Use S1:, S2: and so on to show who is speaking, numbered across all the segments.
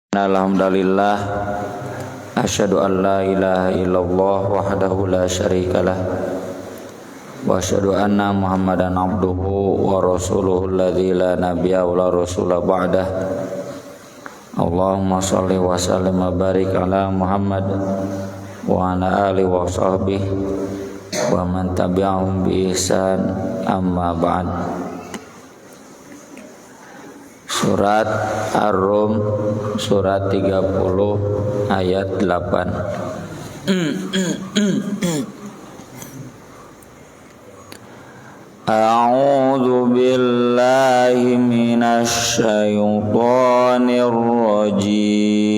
S1: Alhamdulillah, asyhadu an la ilaha illallah wahdahu la syarikalah wa asyhadu anna Muhammadan abduhu wa rasuluhu alladzi la nabiyya wa la rasula ba'dah. Allahumma shalli wa sallim wa barik ala Muhammad wa ala alihi wa sahbihi wa man tabi'ahum bi ihsan, amma ba'd. Surat Ar-Rum surat 30 ayat 8. A'udzu billahi minasy syaithanir rajim.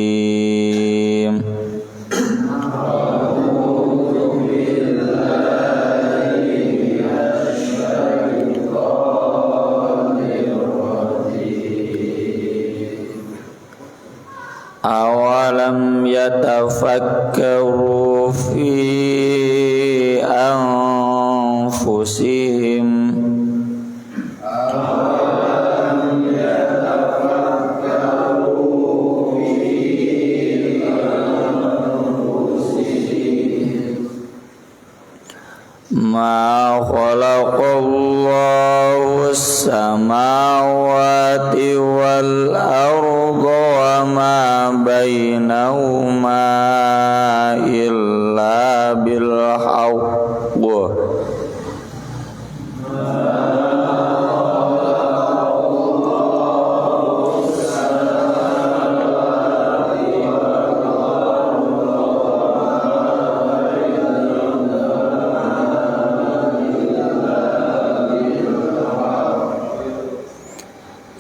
S1: Awalam yatafakkaru fi anfusihim ma khalaqallahu as-samawati wal arda wa ma bainahuma illa bil haqq.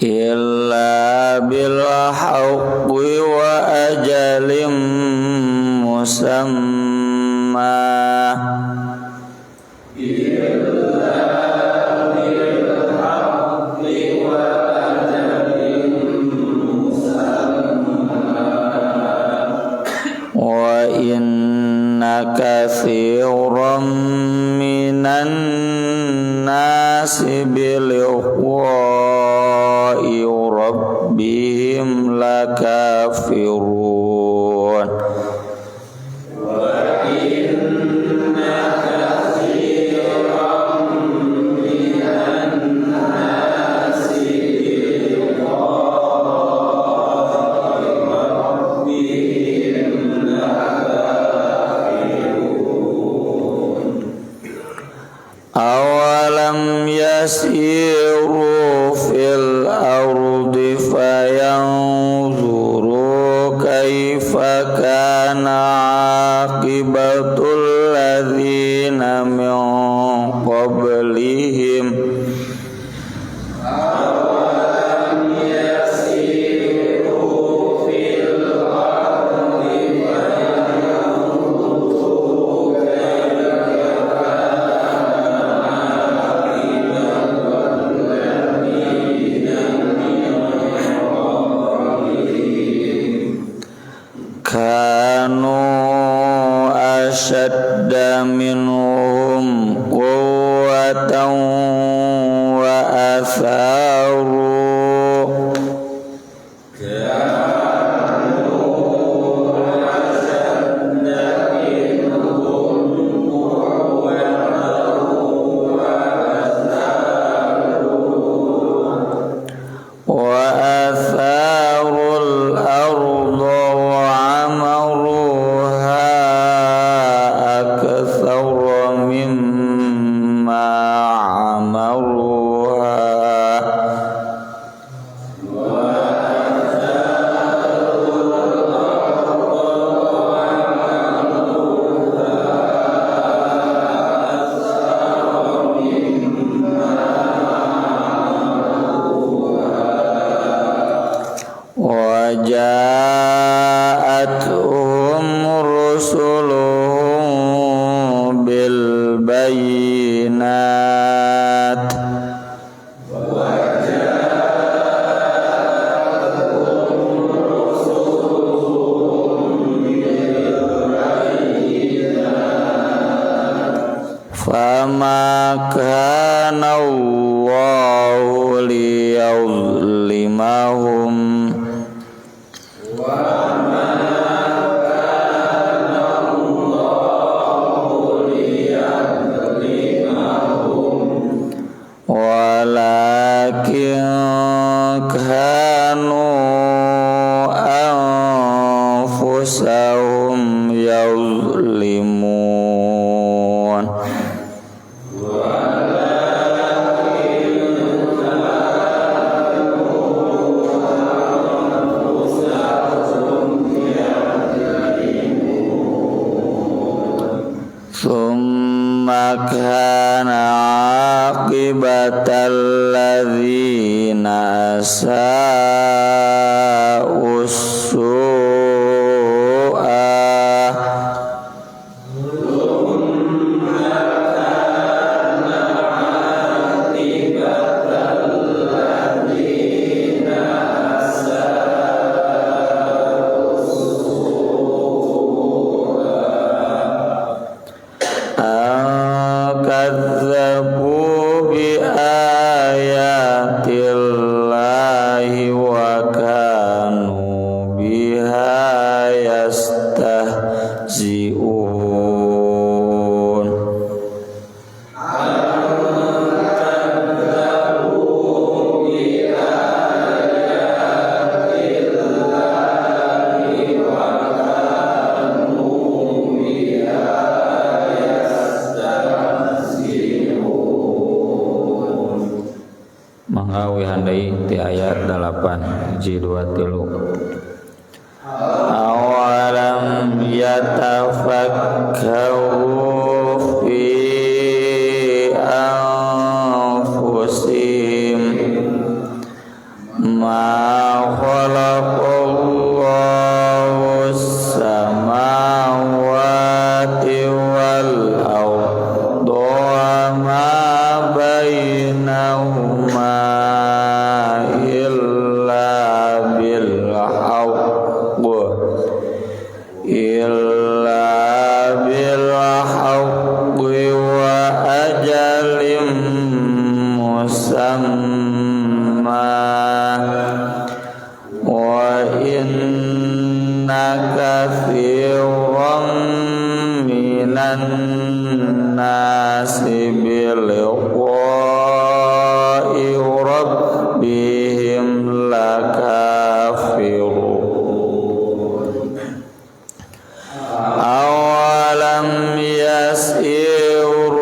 S1: Illa bil haqqi wa ajalim musamma. Illa bil haqqi wa ajalim musamma. Wa inna katsiran minan nasi bil rabbihim lakafirun. Wa inna katsiran minan nasi bi rabbihim lakafirun. Awalam yasiru fil ardi fayanzuru kaifa kana aqibatul ladzina min qablihim. Awalam yasiru fil ardi fayanzuru kaifa kanu ashadda minhum quwwatan wa atharu waja'atuhum rusuluhum bil bayyinat fama kana Allahu liyadhlimahum wa anfusahum yazlimun. Summa kana aqibatal ladzina asa'u su'a kadzabu bi ayatillahi wa kanu biha yastahzi'un. Manggawi handai ti ayat 8 hiji 2 3. Awalam yatafakkaru fi anfusihim ma khalaqallahu samawati wal arda wa ma bainahuma wa inna katsiran minan nasi bil liqa'i rabbihim lakafirun. Awalam yasiru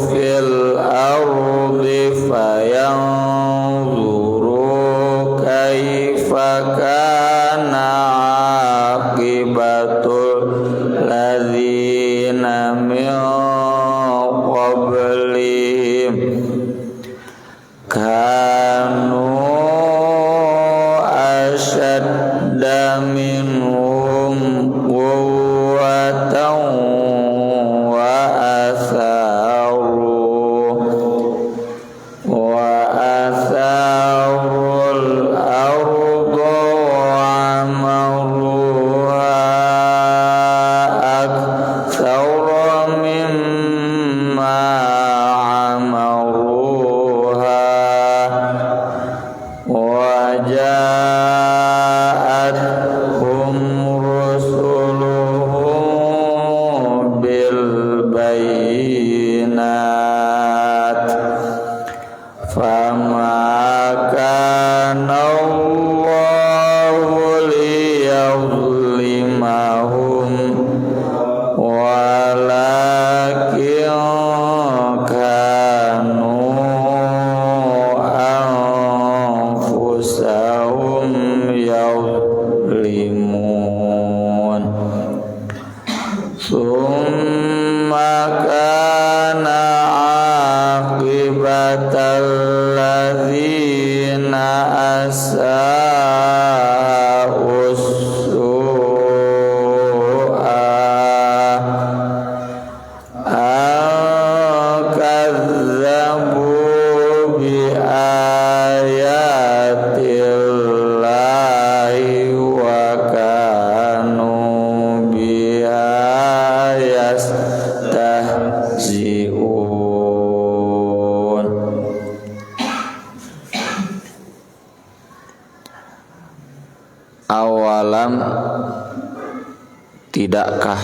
S1: fil ardi fayanzuru kaifa kana aqibatul ladzina min qablihim kanu ashadda minhum quwwatan wa atharul arda wa amaruha aktsara mimma amaruha wa ja'atuhum rusuluhum bil bayyinat fama kana Allahu liyadhlimahum walakin kanu anfusahum yazlimun. Summa kana aqibatal ladzina asa'u su'a kadzabu bi ayatillahi wa kanu biha yastahzi'un. Awalam tidakkah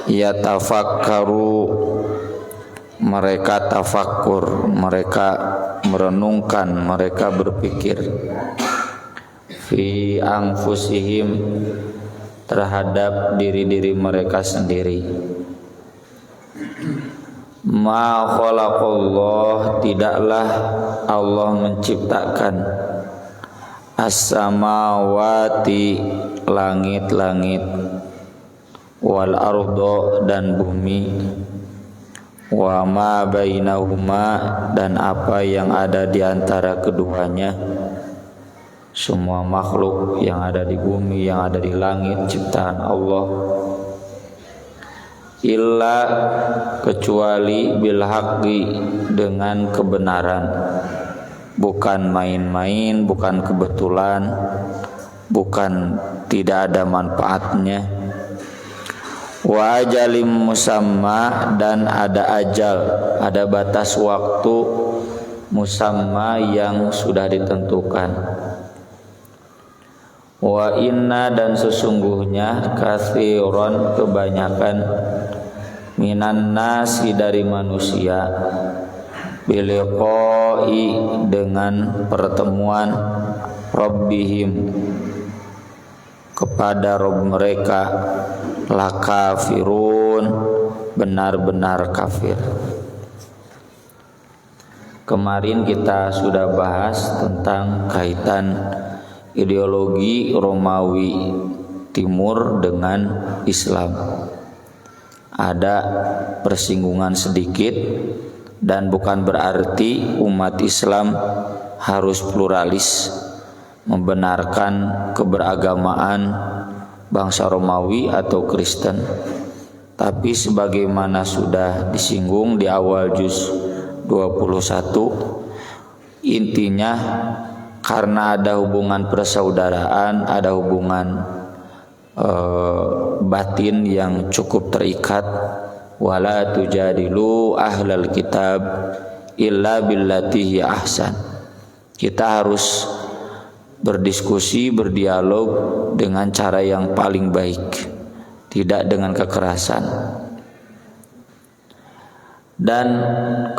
S1: yatafakkaru mereka tafakkur, mereka merenungkan, mereka berpikir fi anfusihim terhadap diri-diri mereka sendiri. Ma khalaqallah, tidaklah Allah menciptakan as-samawati, langit-langit, wal ardo, dan bumi, wa ma bainahuma, dan apa yang ada di antara keduanya. Semua makhluk yang ada di bumi, yang ada di langit, ciptaan Allah. Illa, kecuali bil haqqi, dengan kebenaran, bukan main-main, bukan kebetulan, bukan tidak ada manfaatnya. Wa ajalim musamma, dan ada ajal, ada batas waktu musamma yang sudah ditentukan. Wa inna, dan sesungguhnya, katsiran, kebanyakan, minan nasi, dari manusia, biliqai, dengan pertemuan, rabbihim, kepada Rabb mereka, lakafirun, benar-benar kafir. Kemarin kita sudah bahas tentang kaitan ideologi Romawi Timur dengan Islam. Ada persinggungan sedikit, dan bukan berarti umat Islam harus pluralis, membenarkan keberagamaan bangsa Romawi atau Kristen. Tapi sebagaimana sudah disinggung di awal juz 21, intinya karena ada hubungan persaudaraan, ada hubungan batin yang cukup terikat. Wala tujadilu ahlal kitab illa billati hiya ahsan. Kita harus berdiskusi, berdialog dengan cara yang paling baik, tidak dengan kekerasan. Dan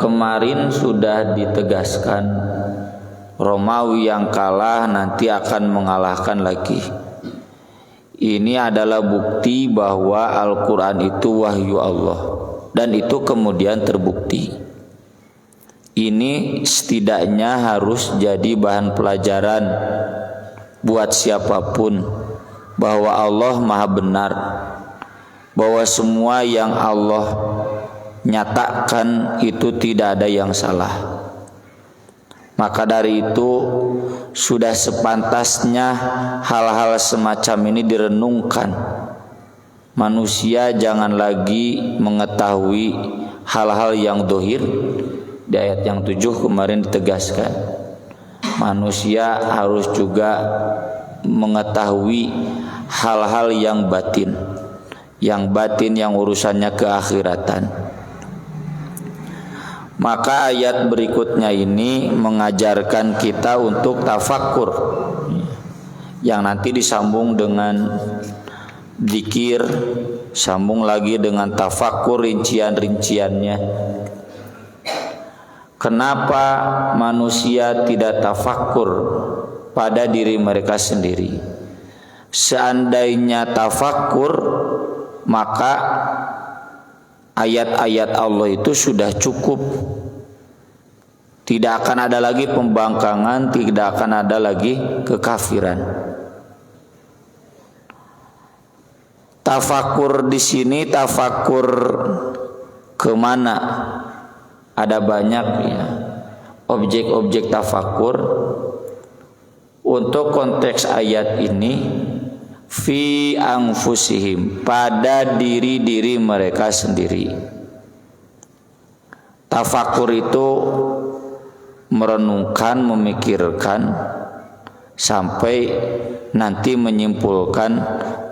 S1: kemarin sudah ditegaskan, Romawi yang kalah nanti akan mengalahkan lagi. Ini adalah bukti bahwa Al-Quran itu wahyu Allah, dan itu kemudian terbukti. Ini setidaknya harus jadi bahan pelajaran buat siapapun, bahwa Allah Maha benar, bahwa semua yang Allah nyatakan itu tidak ada yang salah. Maka dari itu sudah sepantasnya hal-hal semacam ini direnungkan. Manusia jangan lagi mengetahui hal-hal yang dohir. Di ayat yang 7 kemarin ditegaskan, manusia harus juga mengetahui hal-hal yang batin, yang urusannya keakhiratan. Maka ayat berikutnya ini mengajarkan kita untuk tafakkur, yang nanti disambung dengan zikir, sambung lagi dengan tafakkur rincian-rinciannya. Kenapa manusia tidak tafakkur pada diri mereka sendiri? Seandainya tafakkur, maka ayat-ayat Allah itu sudah cukup. Tidak akan ada lagi pembangkangan, tidak akan ada lagi kekafiran. Tafakur di sini, tafakur kemana? Ada banyak ya objek-objek tafakur. Untuk konteks ayat ini, fi anfusihim, pada diri-diri mereka sendiri. Tafakur itu merenungkan, memikirkan sampai nanti menyimpulkan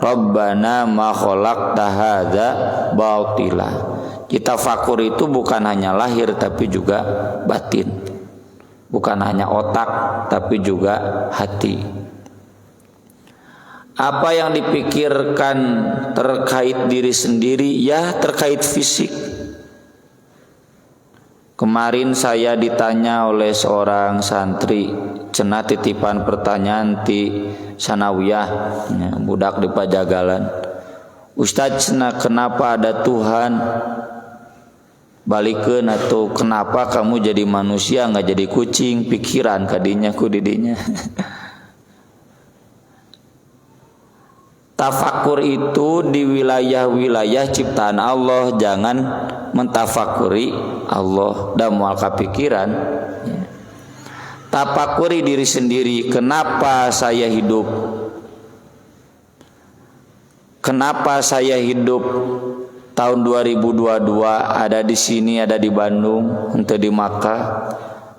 S1: Rabbana ma khalaqta hadza batila. Tafakur itu bukan hanya lahir tapi juga batin, bukan hanya otak tapi juga hati. Apa yang dipikirkan terkait diri sendiri, ya terkait fisik. Kemarin saya ditanya oleh seorang santri, cenah titipan pertanyaan ti sanawiyah, ya, budak di Pajagalan. Ustaz, cenah kenapa ada Tuhan? Balikeun atuh, kenapa kamu jadi manusia nggak jadi kucing? Pikiran kadinya ku didinya. Tafakur itu di wilayah-wilayah ciptaan Allah, jangan mentafakuri Allah dan mual kapikiran. Tafakuri diri sendiri, kenapa saya hidup? Kenapa saya hidup tahun 2022 ada di sini, ada di Bandung, henteu di Makkah.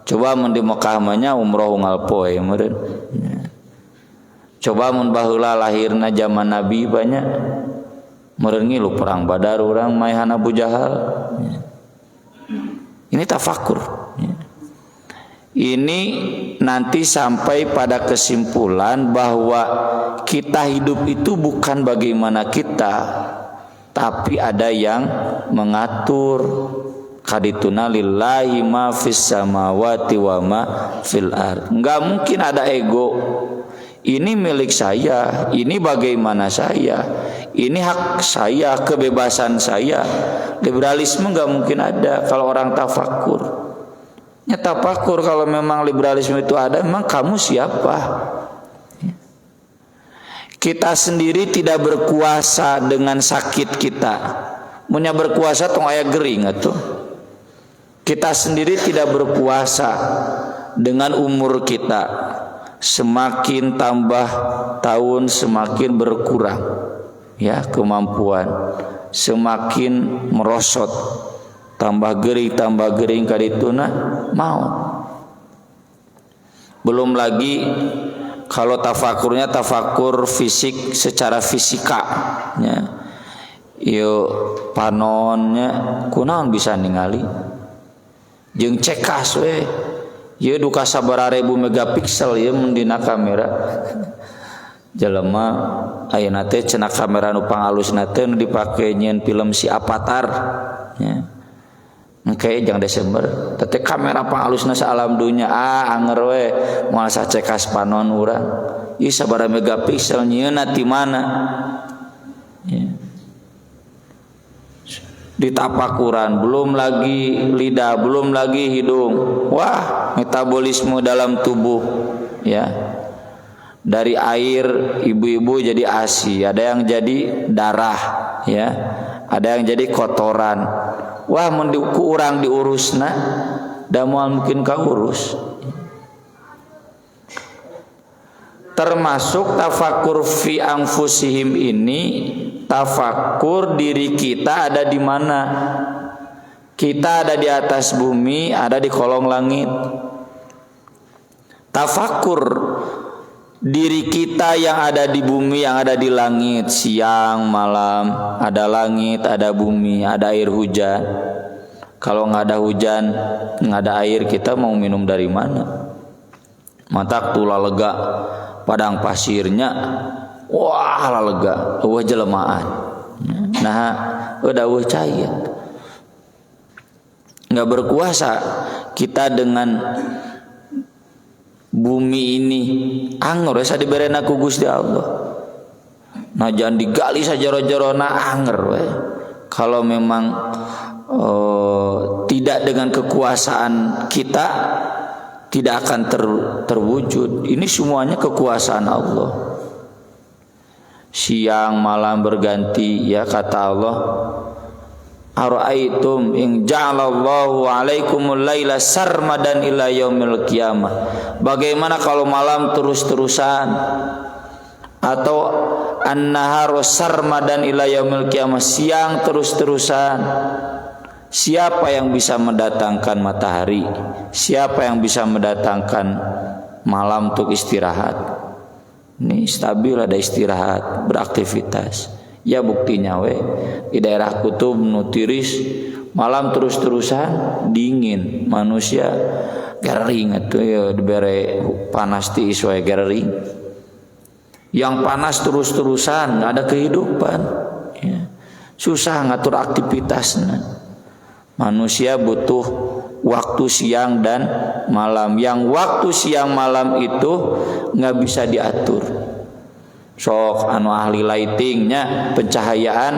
S1: Coba mun di Makkah mah nya umroh unggal poe meureun. Coba mun baheula lahirna zaman Nabi banyak meureun ngilu perang Badar urang maehan Abu Jahal. Ini tafakur. Ini nanti sampai pada kesimpulan bahwa kita hidup itu bukan bagaimana kita, tapi ada yang mengatur. Kadituna lillahi ma fis samawati wa ma fil ard. Enggak mungkin ada ego. Ini milik saya, ini bagaimana saya, ini hak saya, kebebasan saya. Liberalisme enggak mungkin ada kalau orang tafakur. Ya tafakur, kalau memang liberalisme itu ada, memang kamu siapa? Kita sendiri tidak berkuasa dengan sakit kita. Munya berkuasa tong aya gering atuh. Kita sendiri tidak berkuasa dengan umur kita. Semakin tambah tahun semakin berkurang ya kemampuan, semakin merosot, tambah gering kadituna mau. Belum lagi kalau tafakurnya tafakur fisik secara fisika ya. Ieu panonnya kunaon bisa ningali jeung cekas we. Ieu duka sabaraha ribu megapiksel ieu mun dina kamera. Jelema ayeuna teh cenah kamera nu pangalusna teh nu dipake nyieun film si Avatar ya. Engke jang Desember teh kamera pangalusna saalam dunya anger we moal sacekas panon urang. Ieu sabaraha megapiksel nyieunna ti mana? Ya. Ditapakuran, belum lagi lidah, belum lagi hidung. Wah, metabolisme dalam tubuh ya. Dari air ibu-ibu jadi ASI, ada yang jadi darah ya. Ada yang jadi kotoran. Wah, mun ku urang diurusna da moal mungkin kaurus. Termasuk tafakur fi anfusihim ini, tafakur diri kita ada di mana. Kita ada di atas bumi, ada di kolong langit. Tafakur diri kita yang ada di bumi, yang ada di langit, siang, malam, ada langit, ada bumi, ada air hujan. Kalau nggak ada hujan, nggak ada air, kita mau minum dari mana? Mata tula lega. Padang pasirnya wah lega, eueuh jelemaan. Nah, eueuh cai. Enggak berkuasa kita dengan bumi ini. Anger asa diberena ku Gusti Allah. Nah, jangan digali sajaro-jarona anger we. Kalau memang tidak dengan kekuasaan kita, tidak akan terwujud. Ini semuanya kekuasaan Allah. Siang malam berganti ya, kata Allah, ara'aitum in ja'alallahu 'alaikumul laila sarmadan ila yaumil qiyamah. Bagaimana kalau malam terus-terusan, atau an-naharu sarmadan ila yaumil qiyamah, siang terus-terusan. Siapa yang bisa mendatangkan matahari? Siapa yang bisa mendatangkan malam untuk istirahat? Ini stabil, ada istirahat, beraktivitas. Ya buktinya we di daerah kutub nu tiris malam terus-terusan dingin, manusia gering atuh ya dibere panas ti iswe gering. Yang panas terus-terusan enggak ada kehidupan ya. Susah ngatur aktivitasnya. Manusia butuh waktu siang dan malam. Yang waktu siang malam itu nggak bisa diatur. Sok anu ahli lightingnya pencahayaan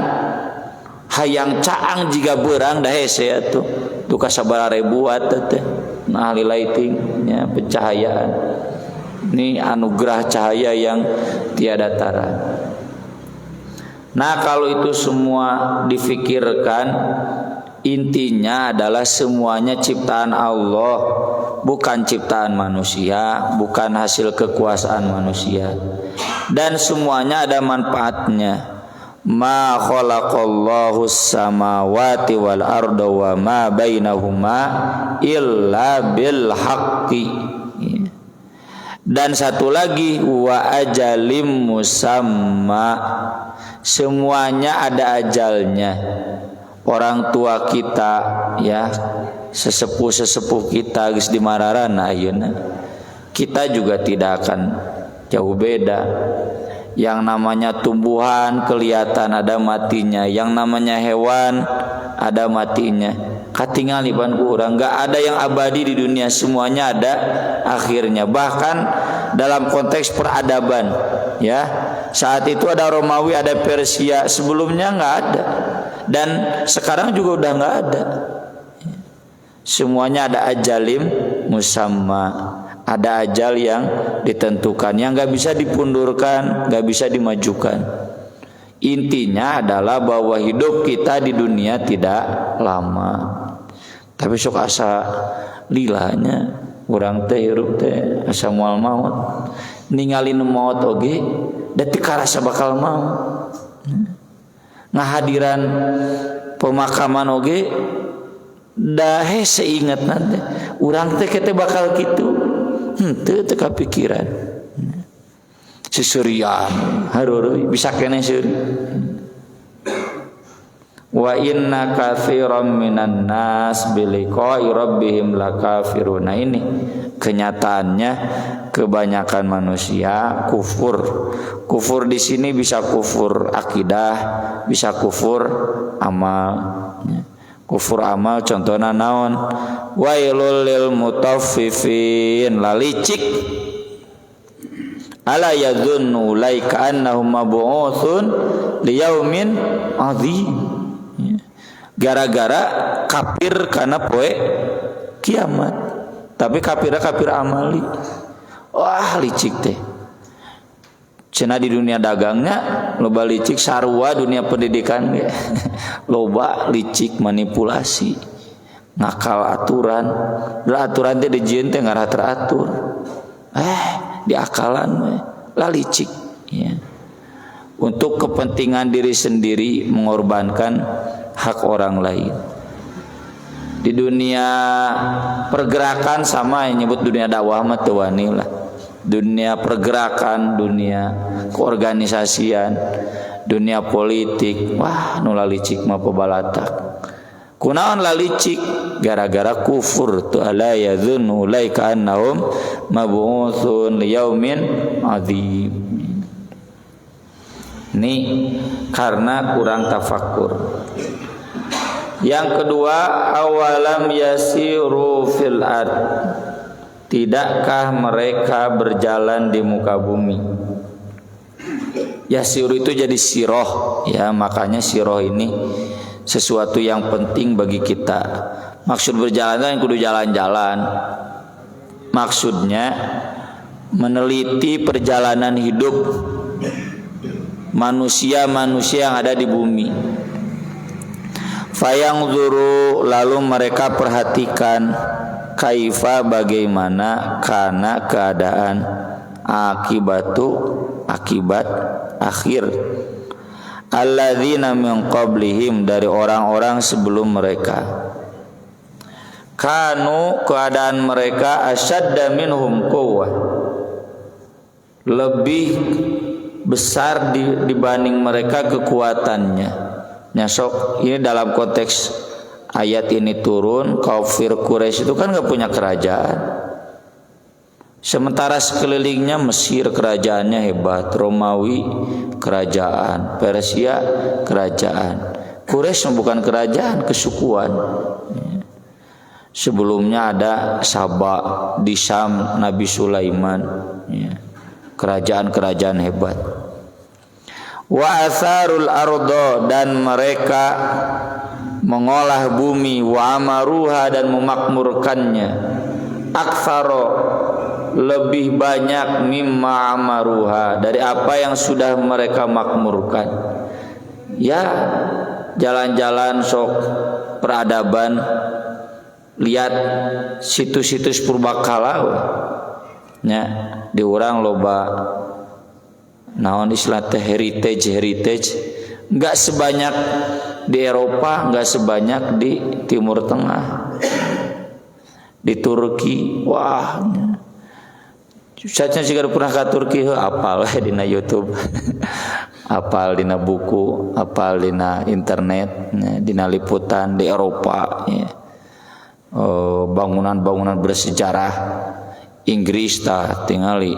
S1: hayang caang jika berang dah hese atuh. Tu kasabaraha ribu teh. Nah, ahli lightingnya pencahayaan. Ini anugerah cahaya yang tiada tara. Nah, kalau itu semua difikirkan, intinya adalah semuanya ciptaan Allah, bukan ciptaan manusia, bukan hasil kekuasaan manusia. Dan semuanya ada manfaatnya. Ma khalaqallahu samawati wal arda wa ma bainahuma illa bil haqqi. Dan satu lagi wa ajalim musamma. Semuanya ada ajalnya. Orang tua kita ya, sesepuh kita geus dimararana ayeuna. Kita juga tidak akan jauh beda. Yang namanya tumbuhan kelihatan ada matinya, yang namanya hewan ada matinya. Katingalipun urang, enggak ada yang abadi di dunia, semuanya ada akhirnya. Bahkan dalam konteks peradaban, ya. Saat itu ada Romawi, ada Persia, sebelumnya enggak ada. Dan sekarang juga udah enggak ada. Semuanya ada ajalim musamma. Ada ajal yang ditentukan, yang gak bisa dipundurkan, gak bisa dimajukan. Intinya adalah bahwa hidup kita di dunia tidak lama. Tapi sok asa lilanya urang teh hirup teh asa moal maut. Ningalin maut oge da teu karasa bakal maut. Ngahadiran pemakaman oge da hese inget nanti urang teh kete bakal kitu. Teu kapikiran. Sesurian hareureui bisa keneh seuri. Wa inna katsiran minan nas biliqa'i rabbihim lakafiruna. Ini kenyataannya kebanyakan manusia kufur. Kufur di sini bisa kufur akidah, bisa kufur amal. Kufur amal contohna naon? Wailul lil mutaffifin, lalicik. Ala yadhunnu laika annahum mab'utsun liyaumin adzim. Gara-gara kafir kana poe kiamat. Tapi kafirnya kafir amali. Wah, licik teh. Cenah di dunia dagangnya loba licik, sarua dunia pendidikan ge. Loba licik manipulasi. Ngakal aturan. Da aturan teh dijieun teh ngara teratur. Diakalan we. Lah licik ya. Untuk kepentingan diri sendiri mengorbankan hak orang lain. Di dunia pergerakan sama yang nyebut dunia dakwah mah teu wani lah. Dunia pergerakan, dunia keorganisasian, dunia politik, wah nu lalicik mah pebalatak. Kunaon lalicik? Gara-gara kufur tu ala yadhunnu laika annahum mab'utsun liyaumin adzim. Ini karena kurang tafakkur. Yang kedua, awalam yasiru fil ard. Tidakkah mereka berjalan di muka bumi? Yasiru itu jadi siroh, ya, makanya siroh ini sesuatu yang penting bagi kita. Maksud berjalan kan kudu jalan-jalan. Maksudnya meneliti perjalanan hidup manusia-manusia yang ada di bumi. Fayangzuru, lalu mereka perhatikan kaifa, bagaimana, karena keadaan, akibat akhir, alladzina min qablihim, dari orang-orang sebelum mereka. Kanu, keadaan mereka, asyadda minhum quwwah, lebih besar dibanding mereka kekuatannya. Nyasok ini dalam konteks ayat ini turun, kafir Quraisy itu kan gak punya kerajaan. Sementara sekelilingnya Mesir kerajaannya hebat, Romawi kerajaan, Persia kerajaan. Quraisy bukan kerajaan, kesukuan. Sebelumnya ada Saba di Syam, Nabi Sulaiman, ya. Kerajaan-kerajaan hebat. Wa atharul ardo, dan mereka mengolah bumi, wa amaruha, dan memakmurkannya, aktsaro, lebih banyak, mimma amaruha, dari apa yang sudah mereka makmurkan. Ya, jalan-jalan sok peradaban, lihat situs-situs purbakala nya di urang loba naon istilah teh heritage enggak sebanyak di Eropa, enggak sebanyak di Timur Tengah, di Turki. Wah, saya juga pernah ke Turki, apal dina YouTube apal dina buku, apal dina internet, dina liputan di Eropa, ya. Bangunan-bangunan bersejarah Inggris tah tingali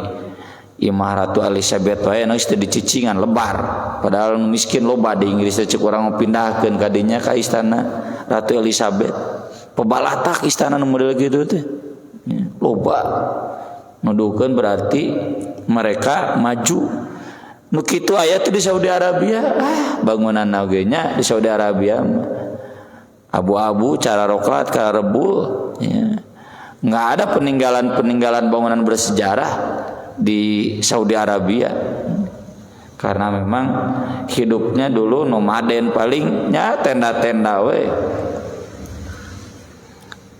S1: Imah Ratu Elizabeth wae geus teu dicicingan lebar, padahal miskin loba di Inggris teh cek urang pindahkeun ka dinya ka istana Ratu Elizabeth. Pebalatak istana nu model kitu teh. Loba. Nuduhkeun berarti mereka maju. Nu kitu aya teh di Saudi Arabia, bangunan oge nya di Saudi Arabia abu-abu, cara roklat, cara rebul, ya. Nggak ada peninggalan bangunan bersejarah di Saudi Arabia, karena memang hidupnya dulu nomaden, palingnya tenda-tenda we.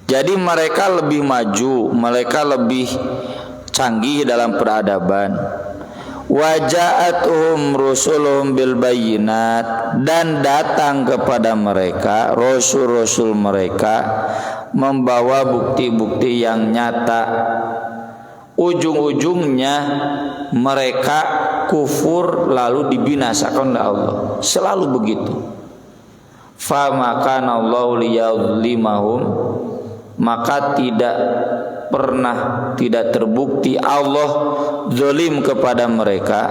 S1: Jadi mereka lebih maju, mereka lebih canggih dalam peradaban. Waja'atuhum rusuluhum bil bayyinat, dan datang kepada mereka rasul-rasul mereka membawa bukti-bukti yang nyata. Ujung-ujungnya mereka kufur lalu dibinasakan oleh Allah. Selalu begitu. Fa maka Allahu liyadlimahum, maka tidak terbukti Allah zalim kepada mereka,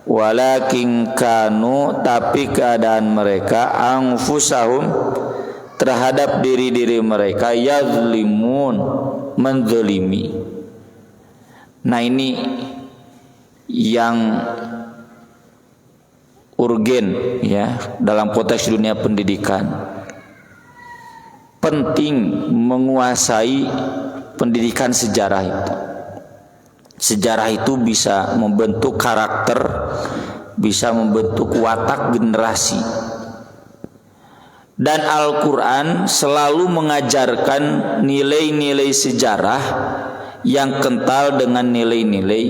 S1: walakin kanu, tapi keadaan mereka, anfusahum, terhadap diri-diri mereka, yazlimun, menzalimi. Nah, ini yang urgen, ya, dalam konteks dunia pendidikan. Penting menguasai pendidikan sejarah itu. Sejarah itu bisa membentuk karakter, bisa membentuk watak generasi. Dan Al-Quran selalu mengajarkan nilai-nilai sejarah yang kental dengan nilai-nilai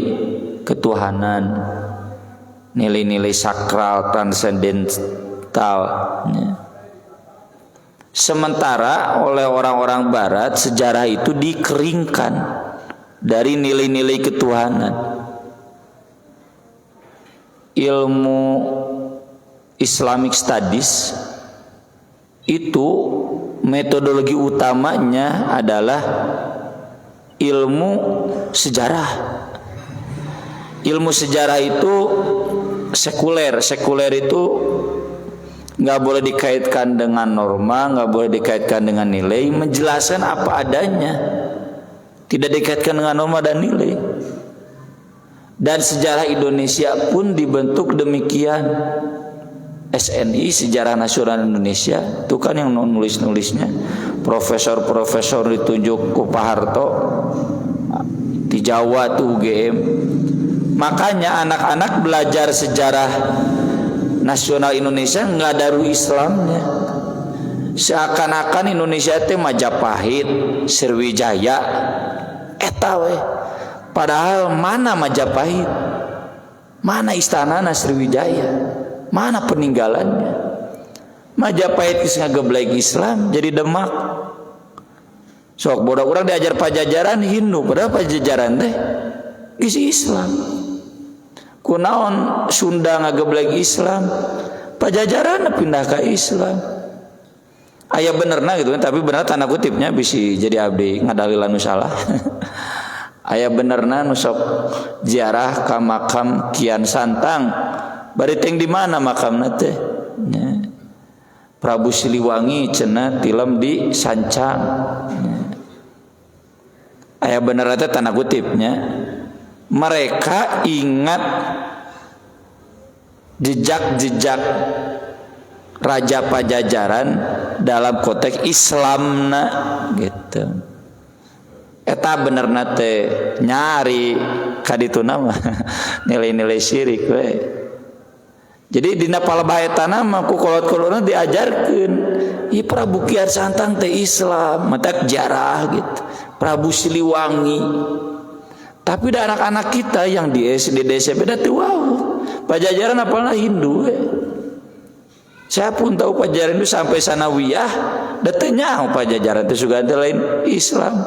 S1: ketuhanan, nilai-nilai sakral, transendental. Sementara oleh orang-orang barat sejarah itu dikeringkan dari nilai-nilai ketuhanan. Ilmu Islamic Studies itu metodologi utamanya adalah ilmu sejarah. Ilmu sejarah itu sekuler. Sekuler itu nggak boleh dikaitkan dengan norma, nggak boleh dikaitkan dengan nilai, menjelaskan apa adanya, tidak dikaitkan dengan norma dan nilai. Dan sejarah Indonesia pun dibentuk demikian. SNI, Sejarah Nasional Indonesia, itu kan yang nulis-nulisnya profesor-profesor ditunjuk ku Pak Harto di Jawa tuh UGM. Makanya anak-anak belajar sejarah nasional Indonesia nggak ada Islamnya, seakan-akan Indonesia itu Majapahit, Sriwijaya, etawe. Padahal mana Majapahit, mana istana Sriwijaya, mana peninggalannya. Majapahit kisah geblek Islam jadi Demak. Sok bodoh orang diajar Pajajaran Hindu, padahal Pajajaran teh isi Islam. Kunaon Sunda ngageblek Islam, Pajajaran pindah ke Islam. Aya benerna gitu kan, tapi bener tanda kutipnya bisa jadi abdi ngadalilan nu salah. Aya benerna nu sok ziarah ka makam Kian Santang. Bari teng di mana makamna teh? Ya. Prabu Siliwangi cenah tilem di Sancang. Ya. aya bener teh tanda kutipnya, mereka ingat jejak-jejak Raja Pajajaran dalam konteks Islamna gitu. Eta benerna teh nyari kadituna mah nilai-nilai syirik we. Jadi dina palebah eta mah ku kolot-kolotna diajarkeun ieu Prabu Kian Santang teh Islam, mata jarah gitu. Prabu Siliwangi. Tapi da anak-anak kita yang di SD SMP da teu wau. Pajajaran apalah Hindu we. Saya pun tahu Pajajaran itu sampai sanawiyah, da teu nyaho Pajajaran teh sugan teh lain Islam.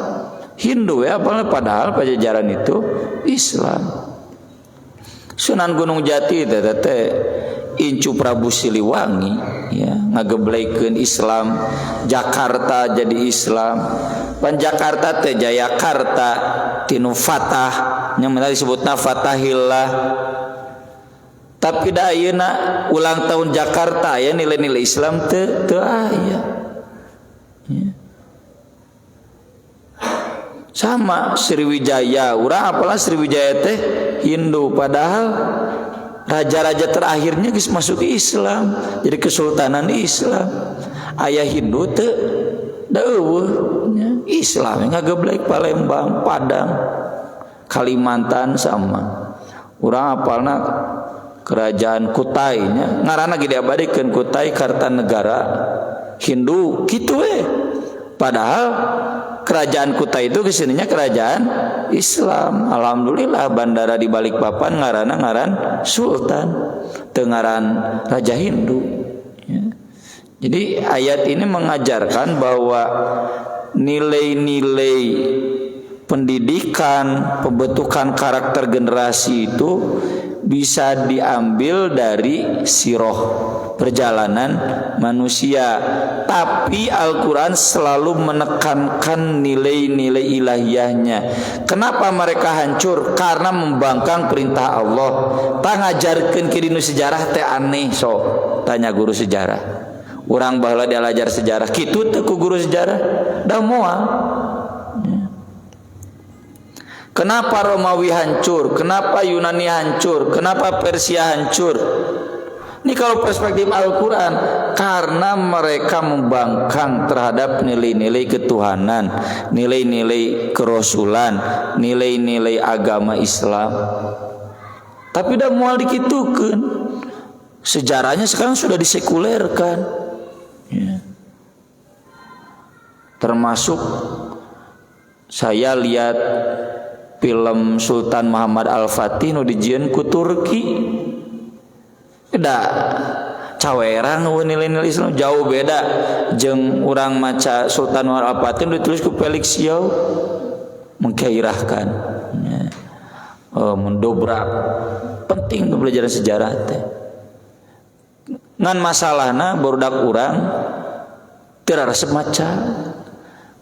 S1: Hindu ya, padahal Pajajaran itu Islam. Sunan Gunung Jati teh incu Prabu Siliwangi ya ngagebleikeun Islam. Jakarta jadi Islam. Pan Jakarta teh Jayakarta tinu Fatah nya mah disebutna Fatahillah. Tapi da ayeuna ulang tahun Jakarta ya nilai-nilai Islam teu aya. Ya. Sama Sriwijaya, urang apalah Sriwijaya teh Hindu, padahal raja-raja terakhirnya geus masuk ke Islam, jadi kesultanan Islam. Aya Hindu teu da eueuh nya Islam ngageblek Palembang, Padang, Kalimantan sama. Urang apalna kerajaan Kutai nya ngaranna ge diabadikeun Kutai Kartanegara Hindu kitu we. Padahal kerajaan Kutai itu kesininya kerajaan Islam. Alhamdulillah bandara di Balikpapan ngaran Sultan, teu ngaran Raja Hindu ya. Jadi ayat ini mengajarkan bahwa nilai-nilai pendidikan, pembentukan karakter generasi itu bisa diambil dari sirah perjalanan manusia. Tapi Al-Quran selalu menekankan nilai-nilai ilahiyahnya. Kenapa mereka hancur? Karena membangkang perintah Allah. Tak ngajarkeun ke dinu sejarah teh aneh so. Tanya guru sejarah. Urang baheula diajar sejarah kitu teh ku guru sejarah da moal. Kenapa Romawi hancur? Kenapa Yunani hancur? Kenapa Persia hancur? Ini kalau perspektif Al-Quran, karena mereka membangkang terhadap nilai-nilai ketuhanan, nilai-nilai kerasulan, nilai-nilai agama Islam. Tapi dah mual dikitukeun. Sejarahnya sekarang sudah disekulerkan. Ya. Termasuk saya lihat film Sultan Muhammad Al-Fatih nu dijieun ku Turki. Da caweran nilai-nilai Islam jauh beda jeung urang maca Sultan Muhammad Al-Fatih ditulis ku Felix Yau menggairahkan ya. Mendobrak penting pelajaran sejarah teh. Ngan masalahna barudak urang teu resep maca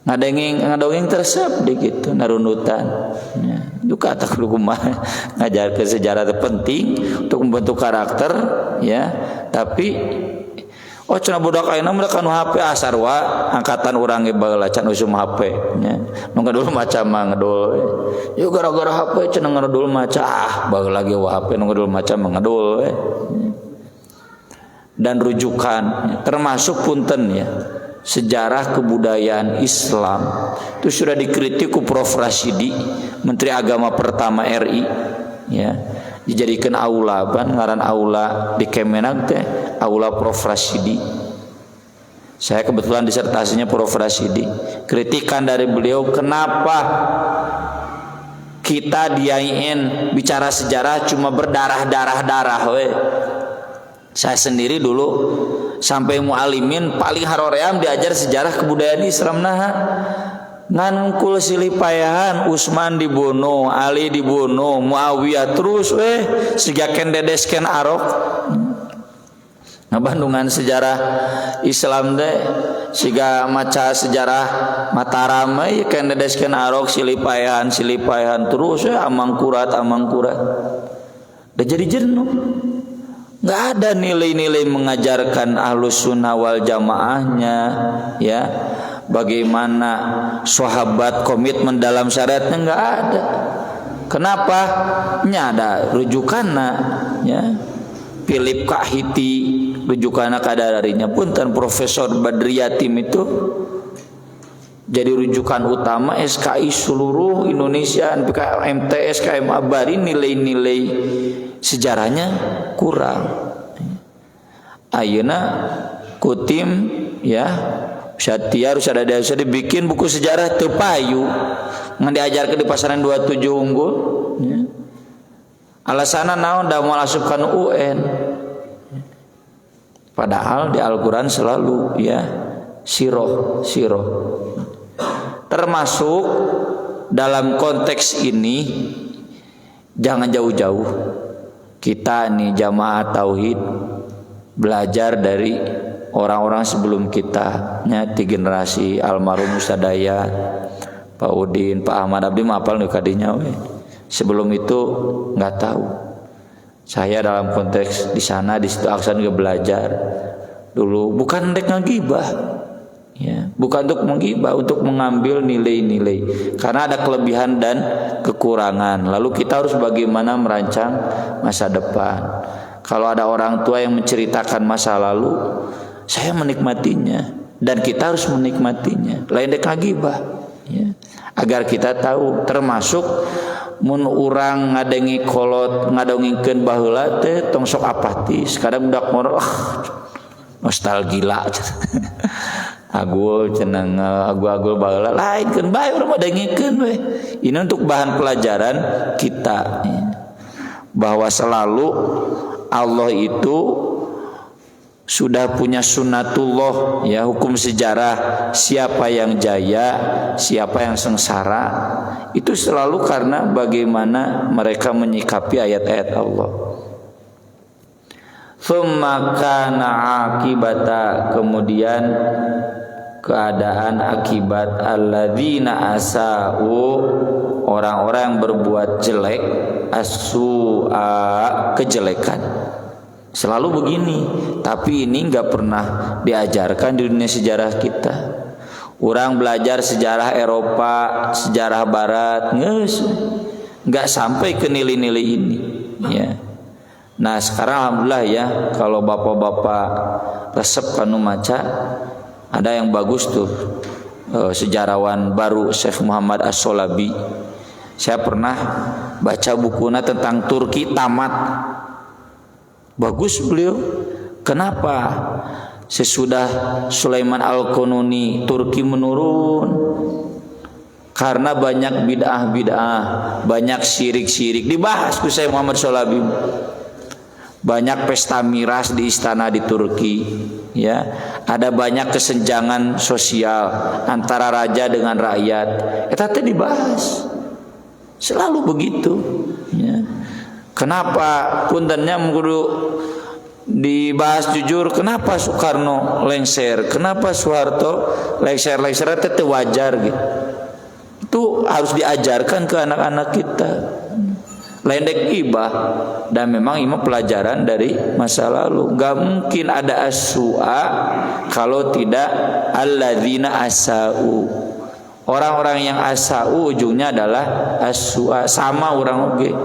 S1: ngadenging tersep dikitu narunutan ya. Duka tak kumaha ngajarkeun sejarah itu penting untuk membentuk karakter ya. Tapi cenah budak ayeuna mah kanu HP asar wa angkatan urang ge baheula can usum HP nya. Nu ngadul maca mah ngadul. Yo gara-gara HP cenah ngadul maca baheula ge wa HP nu ngadul maca mah ngadul Dan rujukan termasuk punten ya. Sejarah kebudayaan Islam itu sudah dikritik ku Prof Rasidi, Menteri Agama pertama RI ya. Dijadikan aula ngaran aula di Kemenag teh aula Prof Rasidi. Saya kebetulan disertasinya Prof Rasidi. Kritikan dari beliau, kenapa kita diain bicara sejarah cuma berdarah-darah we. Saya sendiri dulu sampai mualimin paling haroream diajar sejarah kebudayaan Islam ngan kul silih payahan Utsman dibunuh, Ali dibunuh, Muawiyah terus sigakeun dedeskeun arok. Ngabandungan sejarah Islam teh siga maca sejarah Mataram ye keun dedeskeun arok silih payahan terus amangkurat. Da jadi jenuh. Nggak ada nilai-nilai mengajarkan Ahlus Sunnah wal Jamaahnya ya. bagaimana sahabat komitmen dalam syariatnya enggak ada. Kenapa? Nya ada rujukanna ya. Philip Kahiti rujukanna kadarinya punten Profesor Badriyatim itu jadi rujukan utama SKI seluruh Indonesia, MTS, KMA Bari nilai-nilai sejarahnya kurang. Ayeuna kutim ya Satya harus ada dibikin buku sejarah teu payu ngan diajarkeun di pasaran 27 unggul ya. Alasanna naon da moal asupkan UN. Padahal di Al-Qur'an selalu ya siroh. Termasuk dalam konteks ini jangan jauh-jauh kita nih jamaah tauhid belajar dari orang-orang sebelum kita di generasi almarhum Ustaz Dayat, Pak Udin, Pak Ahmad Abdi mapal nih kadinya we. Sebelum itu nggak tahu. Saya dalam konteks di sana di situ Aksan juga belajar dulu bukan ndek ngagibah. Ya, bukan untuk menggibah, untuk mengambil nilai-nilai karena ada kelebihan dan kekurangan. Lalu kita harus bagaimana merancang masa depan. Kalau ada orang tua yang menceritakan masa lalu, saya menikmatinya dan kita harus menikmatinya. Lain dek ngagibah, ya. Agar kita tahu termasuk mun urang ngadengi kolot ngadongingkeun baheula teh tong sok apatis. Kadang budak moro nostalgia. Agul cenang agul baheula lain keun bae urang dengikeun we. Ini untuk bahan pelajaran kita ya. Bahwa selalu Allah itu sudah punya sunnatullah ya, hukum sejarah siapa yang jaya, siapa yang sengsara itu selalu karena bagaimana mereka menyikapi ayat-ayat Allah. Tsumma kana akibata, kemudian keadaan akibat alladzina asau, orang-orang yang berbuat jelek, as-su'a, kejelekan. Selalu begini, tapi ini enggak pernah diajarkan di dunia sejarah kita. Orang belajar sejarah Eropa, sejarah Barat, enggak sampai ke nilai-nilai ini, ya. Nah, sekarang alhamdulillah ya, kalau bapak-bapak resep kanu maca ada yang bagus tuh, sejarawan baru Syekh Muhammad As-Solabi. Saya pernah baca bukunya tentang Turki, tamat. Bagus beliau. Kenapa? Sesudah Sulaiman Al-Qununi Turki menurun. Karena banyak bid'ah-bid'ah, banyak syirik-syirik dibahas ku Syekh Muhammad As-Solabi. Banyak pesta miras di istana di Turki, ya. Ada banyak kesenjangan sosial antara raja dengan rakyat. Eta teh dibahas. Selalu begitu, ya. Kenapa puntennya kudu dibahas jujur? Kenapa Soekarno lengser? Kenapa Soeharto lengser teh wajar gitu. Itu harus diajarkan ke anak-anak kita. Lendek ibah, dan memang ini pelajaran dari masa lalu. Gak mungkin ada as-su'a kalau tidak alladzina asa'u. Orang-orang yang asa'u ujungnya adalah as-su'a, sama orang oge.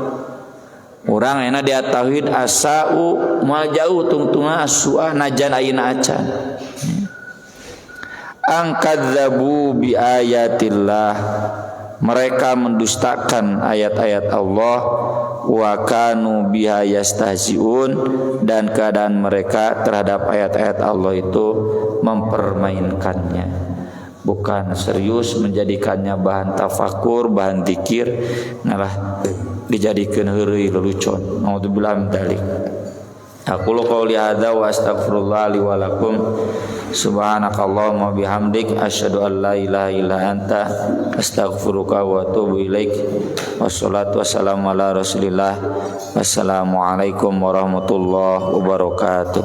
S1: Orang enak dia tauhid asa'u mal jauh tungtunga as-su'a najan ayeuna acan. Angkadzabu bi ayatillah, mereka mendustakan ayat-ayat Allah, wa kanu biha yastahzi'un, dan keadaan mereka terhadap ayat-ayat Allah itu mempermainkannya, bukan serius menjadikannya bahan tafakur, bahan zikir, ngalah dijadikan heureuy lelucon. Naudzubillah min dzalik. Aqulu qouli hadza wa astaghfirullah li wa lakum. Subhanakallahumma bihamdik asyhadu an la ilaha illa anta astaghfiruka wa atubu ilaik. Wassalatu wassalamu ala Rasulillah. Wassalamualaikum warahmatullahi wabarakatuh.